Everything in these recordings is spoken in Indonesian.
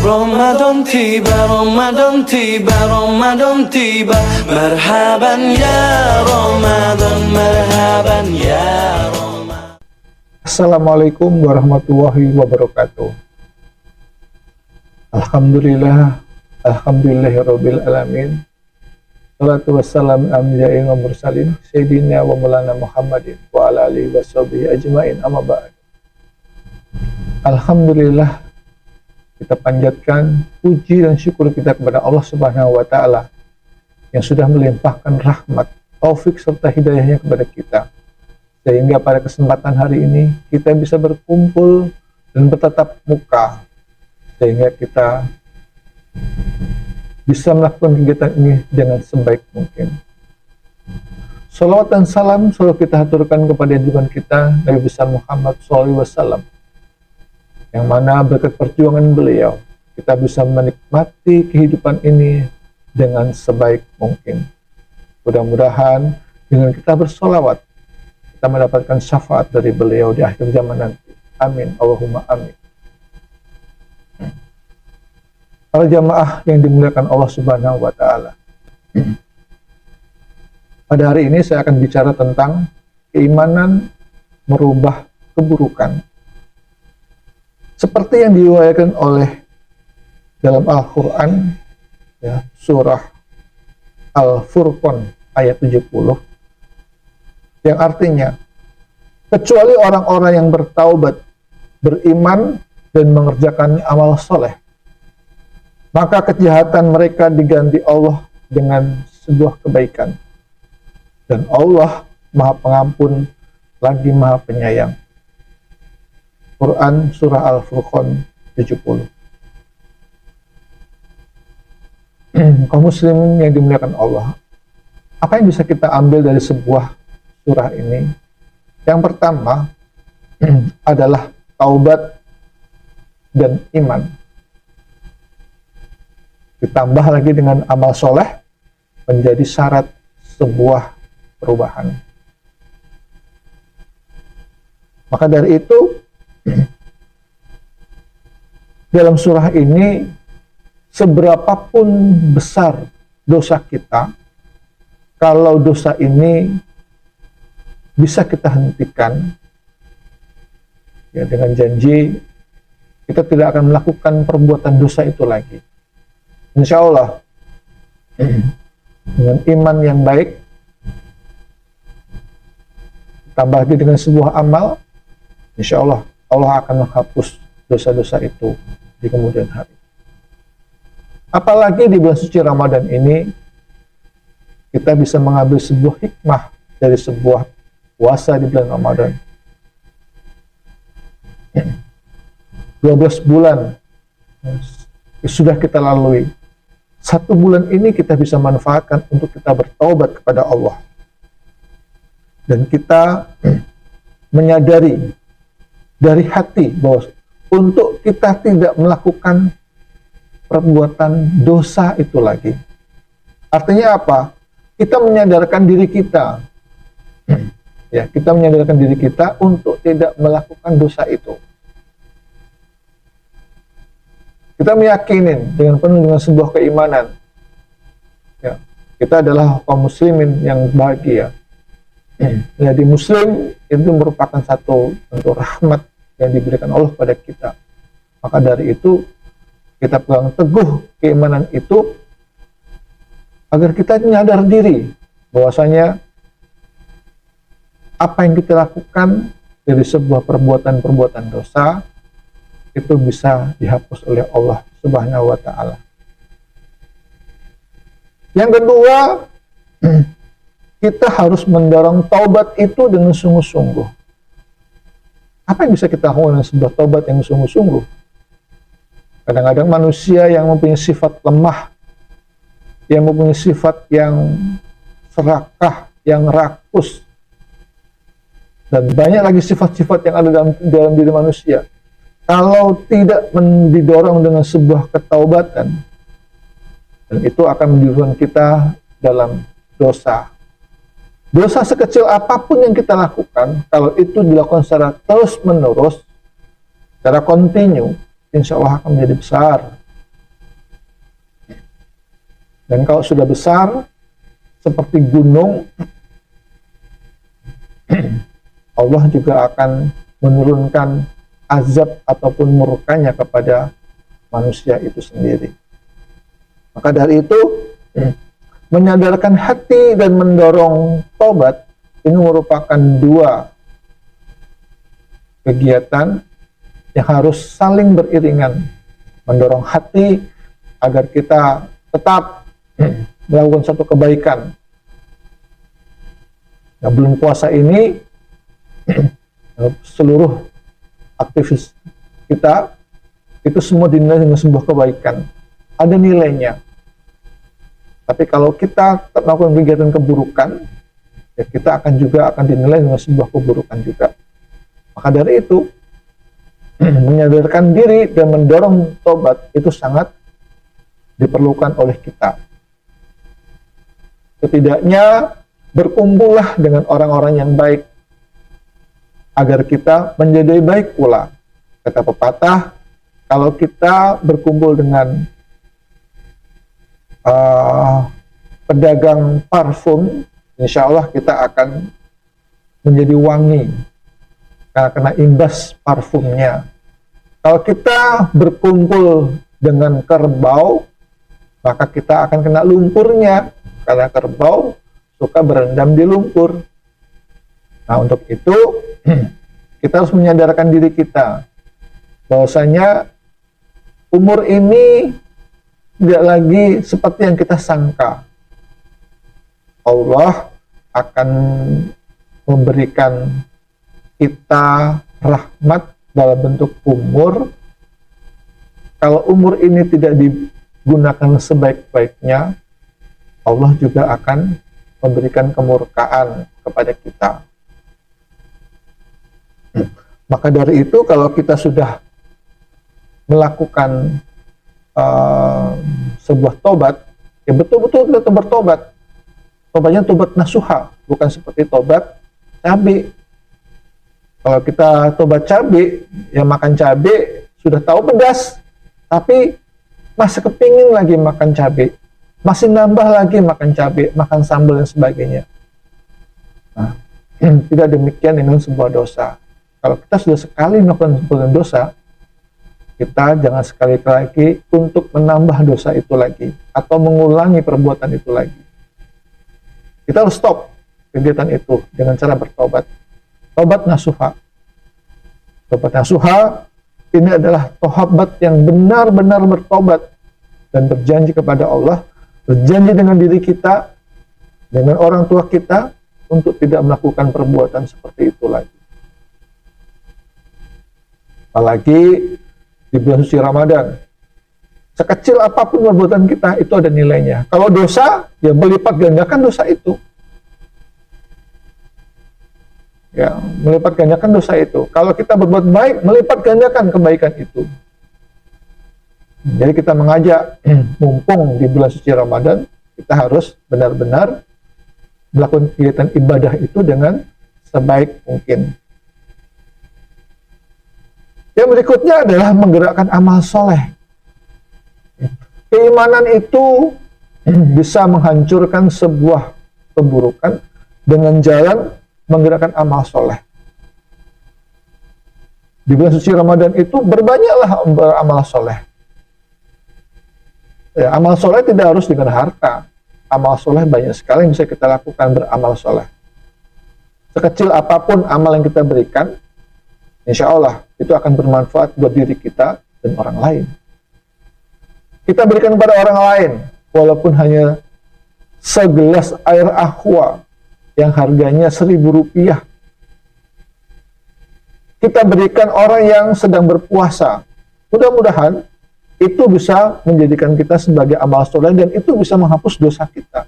Ramadan tiba, Ramadan tiba, Ramadan tiba. Marhaban ya Ramadan, marhaban ya Ramadan. Assalamualaikum warahmatullahi wabarakatuh. Alhamdulillah, alhamdulillahirabbil alamin. Salatu wassalamu amja'in wa mursalin sayyidina wa maulana Muhammadin wa ala alihi washabihi ajmain, amma ba'd. Alhamdulillah, kita panjatkan puji dan syukur kita kepada Allah Subhanahu wa taala yang sudah melimpahkan rahmat, taufik serta hidayahnya kepada kita, sehingga pada kesempatan hari ini kita bisa berkumpul dan bertatap muka, sehingga kita bisa melakukan kegiatan ini dengan sebaik mungkin. Salawat dan salam selalu kita haturkan kepada junjungan kita Nabi besar Muhammad SAW, yang mana berkat perjuangan beliau kita bisa menikmati kehidupan ini dengan sebaik mungkin. Mudah-mudahan dengan kita bersolawat kita mendapatkan syafaat dari beliau di akhir zaman nanti. Amin, Allahumma amin. Para jamaah yang dimuliakan Allah Subhanahu wa taala. Pada hari ini saya akan bicara tentang keimanan merubah keburukan. Seperti yang diriwayatkan oleh dalam Al-Qur'an, ya, surah Al-Furqan ayat 70, yang artinya, kecuali orang-orang yang bertaubat, beriman dan mengerjakan amal soleh, maka kejahatan mereka diganti Allah dengan sebuah kebaikan. Dan Allah Maha Pengampun lagi Maha Penyayang. Quran Surah Al-Furqan 70. Kaum muslimin yang dimuliakan Allah, apa yang bisa kita ambil dari sebuah surah ini? Yang pertama adalah taubat dan iman, ditambah lagi dengan amal soleh menjadi syarat sebuah perubahan. Maka dari itu dalam surah ini, seberapapun besar dosa kita, kalau dosa ini bisa kita hentikan, ya, dengan janji kita tidak akan melakukan perbuatan dosa itu lagi. Insya Allah, dengan iman yang baik, tambah lagi dengan sebuah amal, insya Allah, Allah akan menghapus dosa-dosa itu di kemudian hari. Apalagi di bulan suci Ramadan ini, kita bisa mengambil sebuah hikmah dari sebuah puasa di bulan Ramadan. 12 bulan sudah kita lalui. 1 bulan ini kita bisa manfaatkan untuk kita bertaubat kepada Allah. Dan kita menyadari dari hati bahwa untuk kita tidak melakukan perbuatan dosa itu lagi. Artinya apa? Kita menyadarkan diri kita. Ya, kita menyadarkan diri kita untuk tidak melakukan dosa itu. Kita meyakini dengan penuh dengan sebuah keimanan, ya, kita adalah kaum muslimin yang bahagia. Jadi muslim itu merupakan satu bentuk rahmat yang diberikan Allah pada kita. Maka dari itu kita pegang teguh keimanan itu agar kita menyadar diri bahwasanya apa yang kita lakukan dari sebuah perbuatan-perbuatan dosa itu bisa dihapus oleh Allah Subhanahu wa taala. Yang kedua, kita harus mendorong taubat itu dengan sungguh-sungguh. Apa yang bisa kita lakukan dengan sebuah taubat yang sungguh-sungguh? Kadang-kadang manusia yang mempunyai sifat lemah, yang mempunyai sifat yang serakah, yang rakus, dan banyak lagi sifat-sifat yang ada dalam diri manusia. Kalau tidak didorong dengan sebuah ketaubatan, dan itu akan menjadikan kita dalam dosa. Dosa sekecil apapun yang kita lakukan, kalau itu dilakukan secara terus-menerus, secara kontinu, insya Allah akan menjadi besar. Dan kalau sudah besar, seperti gunung, Allah juga akan menurunkan azab ataupun murkanya kepada manusia itu sendiri. Maka dari itu, menyadarkan hati dan mendorong tobat ini merupakan dua kegiatan yang harus saling beriringan. Mendorong hati agar kita tetap melakukan satu kebaikan. Nah, bulan puasa ini seluruh aktivis kita itu semua dinilai dengan sebuah kebaikan. Ada nilainya. Tapi kalau kita melakukan kegiatan keburukan, ya kita akan dinilai dengan sebuah keburukan juga. Maka dari itu, menyadarkan diri dan mendorong tobat itu sangat diperlukan oleh kita. Setidaknya berkumpullah dengan orang-orang yang baik agar kita menjadi baik pula. Kata pepatah, kalau kita berkumpul dengan pedagang parfum, insya Allah kita akan menjadi wangi karena kena imbas parfumnya. Kalau kita berkumpul dengan kerbau, maka kita akan kena lumpurnya karena kerbau suka berendam di lumpur. Nah, untuk itu kita harus menyadarkan diri kita bahwasanya umur ini tidak lagi seperti yang kita sangka. Allah akan memberikan kita rahmat dalam bentuk umur. Kalau umur ini tidak digunakan sebaik-baiknya, Allah juga akan memberikan kemurkaan kepada kita. Maka dari itu, kalau kita sudah melakukan sebuah tobat, ya betul-betul kita bertobat. Tobatnya tobat nasuha, bukan seperti tobat cabai. Kalau kita tobat cabai, ya makan cabai sudah tahu pedas, tapi masih kepingin lagi makan cabai, masih nambah lagi makan cabai, makan sambal dan sebagainya. Nah, tidak demikian dengan sebuah dosa. Kalau kita sudah sekali melakukan sebuah dosa, kita jangan sekali lagi untuk menambah dosa itu lagi atau mengulangi perbuatan itu lagi. Kita harus stop kegiatan itu dengan cara bertobat. Tobat nasuha. Tobat nasuha ini adalah tohabat yang benar-benar bertobat dan berjanji kepada Allah, berjanji dengan diri kita, dengan orang tua kita untuk tidak melakukan perbuatan seperti itu lagi. Apalagi di bulan suci Ramadan, sekecil apapun perbuatan kita itu ada nilainya. Kalau dosa, ya melipat gandakan dosa itu. Ya, melipat gandakan dosa itu. Kalau kita berbuat baik, melipat gandakan kebaikan itu. Jadi kita mengajak, mumpung di bulan suci Ramadan, kita harus benar-benar melakukan kegiatan ibadah itu dengan sebaik mungkin. Yang berikutnya adalah menggerakkan amal soleh. Keimanan itu bisa menghancurkan sebuah keburukan dengan jalan menggerakkan amal soleh. Di bulan suci Ramadan itu berbanyaklah beramal soleh. Ya, amal soleh tidak harus dengan harta. Amal soleh banyak sekali yang bisa kita lakukan beramal soleh. Sekecil apapun amal yang kita berikan, insya Allah itu akan bermanfaat buat diri kita dan orang lain. Kita berikan kepada orang lain, walaupun hanya segelas air aqua yang harganya Rp1.000. Kita berikan orang yang sedang berpuasa. Mudah-mudahan itu bisa menjadikan kita sebagai amal soleh dan itu bisa menghapus dosa kita.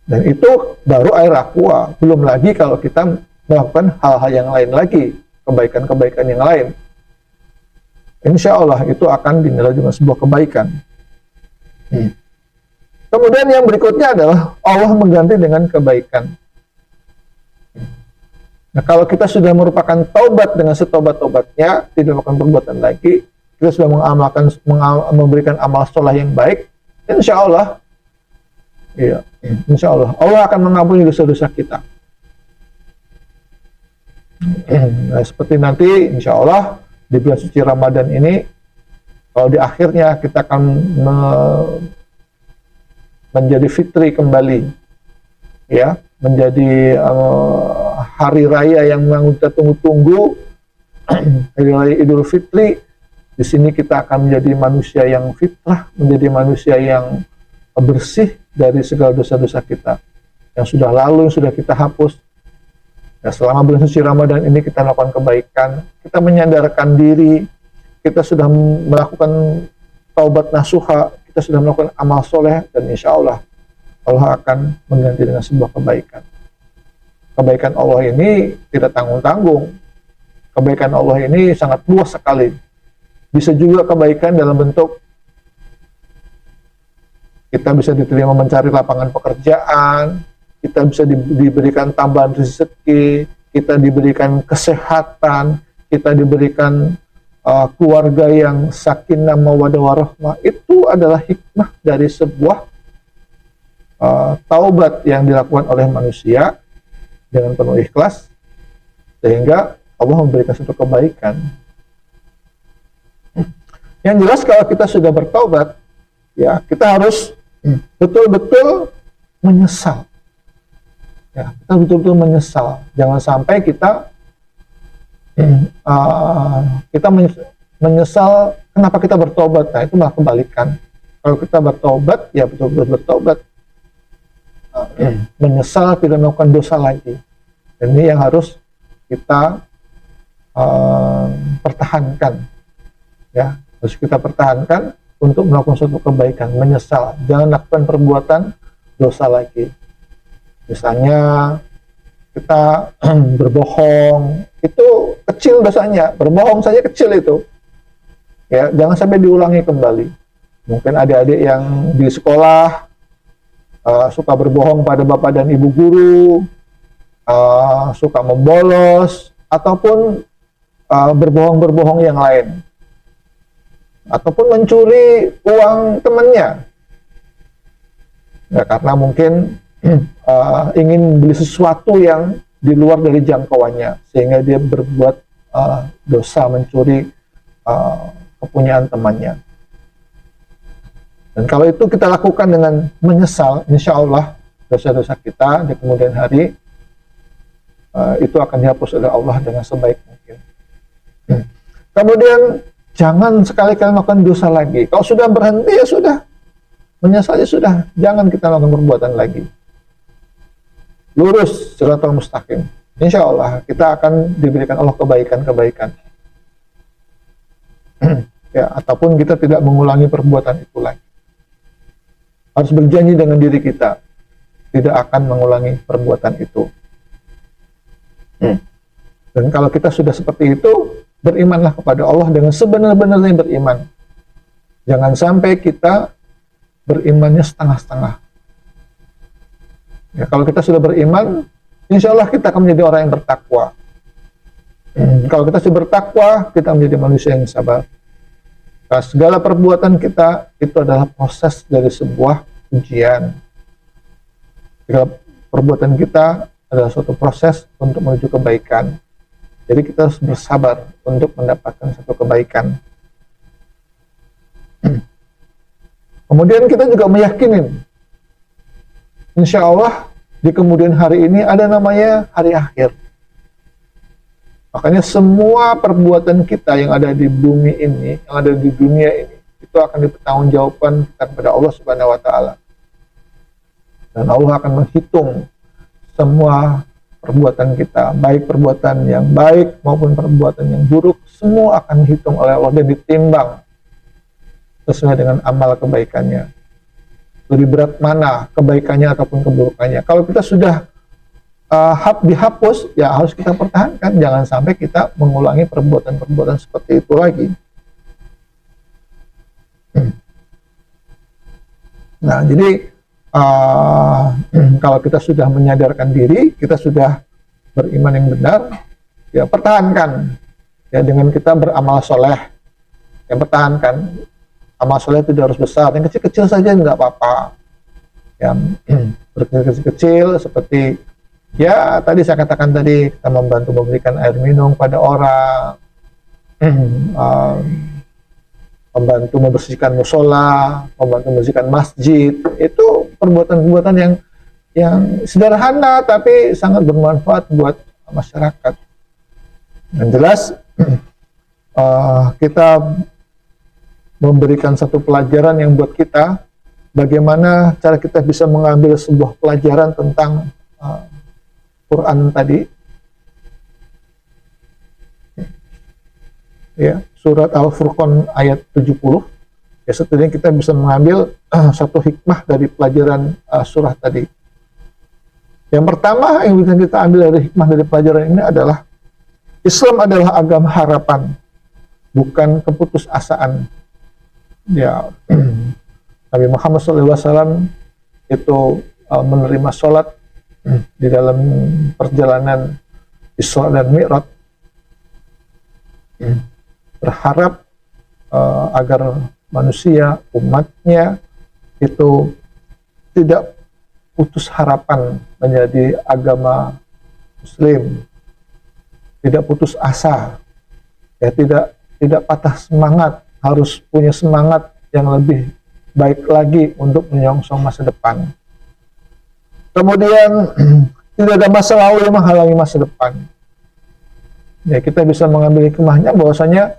Dan itu baru air aqua. Belum lagi kalau kita melakukan hal-hal yang lain lagi, kebaikan-kebaikan yang lain. Insya Allah itu akan dinilai dengan sebuah kebaikan. Kemudian yang berikutnya adalah Allah mengganti dengan kebaikan. Nah, kalau kita sudah merupakan taubat dengan setobat-tobatnya, tidak melakukan perbuatan lagi, kita sudah memberikan amal soleh yang baik, insya Allah, ya, insya Allah, Allah akan mengampuni dosa-dosa kita. Nah, seperti nanti, insya Allah, di bulan suci Ramadan ini, kalau di akhirnya kita akan menjadi fitri kembali, ya, menjadi hari raya yang memang kita tunggu-tunggu, hari raya Idul Fitri. Di sini kita akan menjadi manusia yang fitrah, menjadi manusia yang bersih dari segala dosa-dosa kita yang sudah lalu, yang sudah kita hapus. Ya, selama bulan suci Ramadan ini kita melakukan kebaikan, kita menyadarkan diri, kita sudah melakukan taubat nasuha, kita sudah melakukan amal soleh, dan insya Allah Allah akan mengganti dengan sebuah kebaikan. Kebaikan Allah ini tidak tanggung-tanggung. Kebaikan Allah ini sangat luas sekali. Bisa juga kebaikan dalam bentuk kita bisa diterima mencari lapangan pekerjaan, kita bisa diberikan tambahan rezeki, kita diberikan kesehatan, kita diberikan keluarga yang sakinah mawaddah warahmah. Itu adalah hikmah dari sebuah taubat yang dilakukan oleh manusia dengan penuh ikhlas, sehingga Allah memberikan suatu kebaikan. Yang jelas kalau kita sudah bertaubat, ya kita harus betul-betul menyesal. Ya, kita betul-betul menyesal. Jangan sampai kita menyesal kenapa kita bertobat. Nah, itu malah kebalikan. Kalau kita bertobat, ya betul-betul bertobat. Menyesal, tidak melakukan dosa lagi. Dan ini yang harus kita pertahankan. Ya, harus kita pertahankan untuk melakukan suatu kebaikan, menyesal. Jangan lakukan perbuatan dosa lagi. Misalnya kita berbohong, itu kecil dosanya, berbohong saja kecil itu. Ya, jangan sampai diulangi kembali. Mungkin adik-adik yang di sekolah suka berbohong pada bapak dan ibu guru, suka membolos, ataupun berbohong-berbohong yang lain, ataupun mencuri uang temannya, ya, karena mungkin ingin beli sesuatu yang di luar dari jangkauannya, sehingga dia berbuat dosa mencuri kepunyaan temannya. Dan kalau itu kita lakukan dengan menyesal, insya Allah dosa-dosa kita di kemudian hari itu akan dihapus oleh Allah dengan sebaik mungkin. Kemudian jangan sekali-kali melakukan dosa lagi. Kalau sudah berhenti, ya sudah. Menyesal, ya sudah. Jangan kita melakukan perbuatan lagi. Lurus siratal mustaqim. Insya Allah kita akan diberikan Allah kebaikan-kebaikan. Ya, ataupun kita tidak mengulangi perbuatan itu lagi. Harus berjanji dengan diri kita tidak akan mengulangi perbuatan itu. Dan kalau kita sudah seperti itu, berimanlah kepada Allah dengan sebenar-benarnya beriman. Jangan sampai kita berimannya setengah-setengah. Ya, kalau kita sudah beriman, insya Allah kita akan menjadi orang yang bertakwa. Kalau kita sudah bertakwa, kita menjadi manusia yang sabar. Nah, segala perbuatan kita itu adalah proses dari sebuah ujian. Segala perbuatan kita adalah suatu proses untuk menuju kebaikan. Jadi kita harus bersabar untuk mendapatkan satu kebaikan. Kemudian kita juga meyakini, insya Allah di kemudian hari ini ada namanya hari akhir. Makanya semua perbuatan kita yang ada di bumi ini, yang ada di dunia ini, itu akan dipertanggungjawabkan kepada Allah Subhanahu wa Ta'ala. Dan Allah akan menghitung semua perbuatan kita, baik perbuatan yang baik maupun perbuatan yang buruk, semua akan dihitung oleh Allah dan ditimbang sesuai dengan amal kebaikannya. Lebih berat mana kebaikannya ataupun keburukannya. Kalau kita sudah dihapus, ya harus kita pertahankan. Jangan sampai kita mengulangi perbuatan-perbuatan seperti itu lagi. Nah, jadi kalau kita sudah menyadarkan diri, kita sudah beriman yang benar, ya pertahankan ya dengan kita beramal soleh, yang pertahankan. Amal soleh itu harus besar, yang kecil-kecil saja nggak apa-apa. Yang kecil-kecil seperti ya tadi saya katakan tadi, kita membantu memberikan air minum pada orang, membantu membersihkan musola, membantu membersihkan masjid. Itu perbuatan-perbuatan yang sederhana tapi sangat bermanfaat buat masyarakat. Yang jelas kita memberikan satu pelajaran yang buat kita, bagaimana cara kita bisa mengambil sebuah pelajaran tentang Quran tadi. Ya, surat Al-Furqan ayat 70. Ya, setidaknya kita bisa mengambil satu hikmah dari pelajaran surah tadi. Yang pertama yang bisa kita ambil dari hikmah dari pelajaran ini adalah Islam adalah agama harapan, bukan keputusasaan. Ya, Nabi Muhammad SAW itu menerima sholat di dalam perjalanan Isra dan Mi'raj, berharap agar manusia, umatnya itu tidak putus harapan menjadi agama Muslim, tidak putus asa, ya, tidak patah semangat, harus punya semangat yang lebih baik lagi untuk menyongsong masa depan. Kemudian tidak ada masa lalu yang menghalangi masa depan. Ya, kita bisa mengambil hikmahnya bahwasanya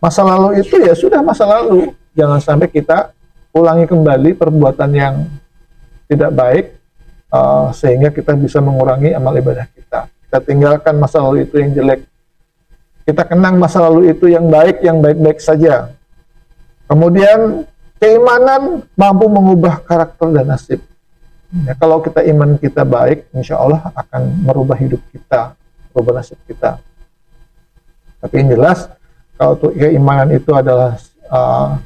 masa lalu itu ya sudah masa lalu. Jangan sampai kita ulangi kembali perbuatan yang tidak baik sehingga kita bisa mengurangi amal ibadah kita. Kita tinggalkan masa lalu itu yang jelek. Kita kenang masa lalu itu yang baik-baik saja. Kemudian keimanan mampu mengubah karakter dan nasib. Ya, kalau kita iman kita baik, insya Allah akan merubah hidup kita, merubah nasib kita. Tapi yang jelas, kalau keimanan itu adalah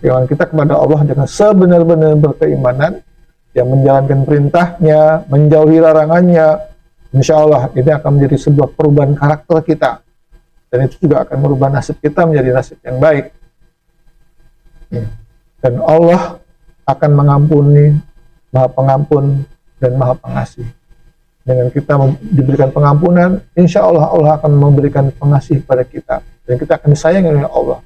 keimanan kita kepada Allah dengan sebenar-benar berkeimanan, yang menjalankan perintahnya, menjauhi larangannya, insya Allah ini akan menjadi sebuah perubahan karakter kita. Dan itu juga akan merubah nasib kita menjadi nasib yang baik. Dan Allah akan mengampuni, Maha Pengampun dan Maha Pengasih. Dengan kita diberikan pengampunan, insya Allah Allah akan memberikan pengasih pada kita, dan kita akan disayangi oleh Allah.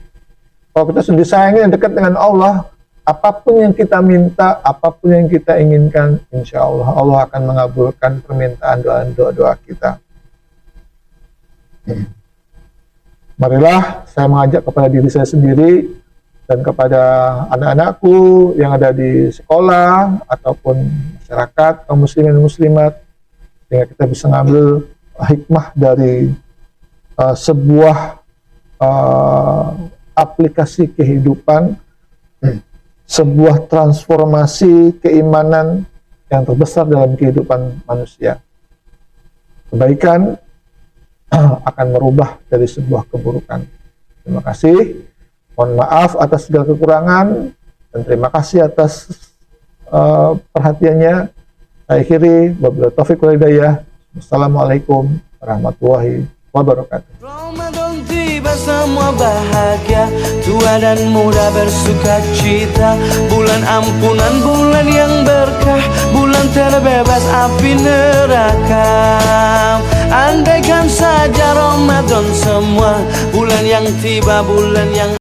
Kalau kita sudah disayangi dan dekat dengan Allah, apapun yang kita minta, apapun yang kita inginkan, insya Allah Allah akan mengabulkan permintaan dan doa-doa kita. Marilah saya mengajak kepada diri saya sendiri dan kepada anak-anakku yang ada di sekolah ataupun masyarakat, kaum muslimin dan muslimat, sehingga kita bisa mengambil hikmah dari sebuah aplikasi kehidupan, sebuah transformasi keimanan yang terbesar dalam kehidupan manusia. Kebaikan akan merubah dari sebuah keburukan. Terima kasih. Mohon maaf atas segala kekurangan dan terima kasih atas perhatiannya. Saya akhiri, wabillahi taufiq wal hidayah. Wassalamualaikum warahmatullahi wabarakatuh. Ramadan tiba semua bahagia, tua dan muda bersuka cita. Bulan ampunan, bulan yang berkah, bulan terbebas api neraka. Andaikan saja Ramadan semua, bulan yang tiba, bulan yang